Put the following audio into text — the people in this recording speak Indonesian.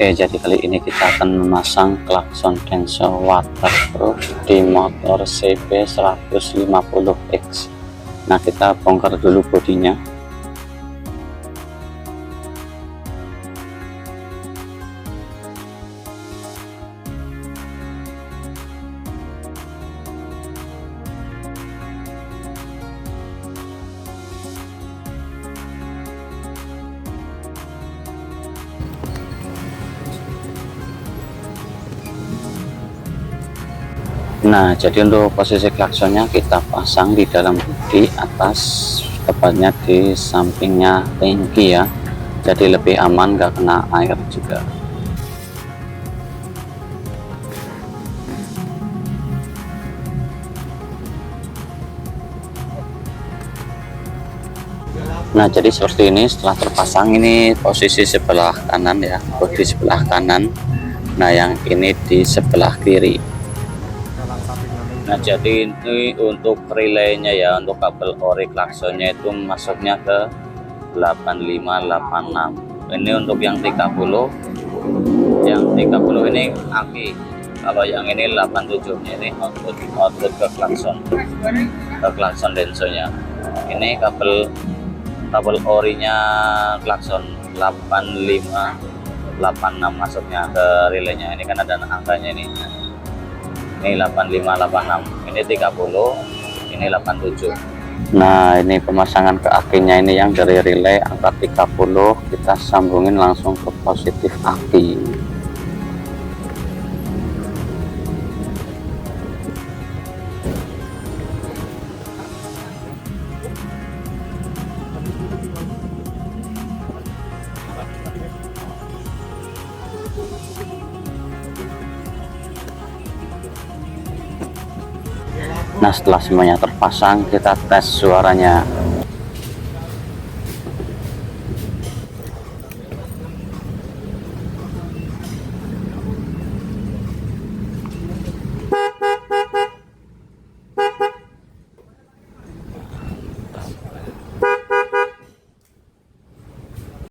Oke, jadi kali ini kita akan memasang klakson Denso waterproof di motor CB150X. Nah, kita bongkar dulu bodinya. Nah, jadi untuk posisi klaksonnya kita pasang di dalam bodi atas, tepatnya di sampingnya tangki ya, jadi lebih aman, nggak kena air juga. Nah, jadi seperti ini setelah terpasang. Ini posisi sebelah kanan ya, bodi sebelah kanan. Nah, yang ini di sebelah kiri. Nah, jadi ini untuk relaynya ya, untuk kabel ori klaksonnya itu masuknya ke 8586. Ini untuk yang 30 ini aki. Kalau yang ini 87 ini output ke klakson densonya. Ini kabel orinya klakson 8586 masuknya ke relaynya. Ini kan ada angkanya ini 8586, ini 30, ini 87. Nah, ini pemasangan ke akinya ini yang dari relay angka 30 kita sambungin langsung ke positif aki. Nah, setelah semuanya terpasang, kita tes suaranya.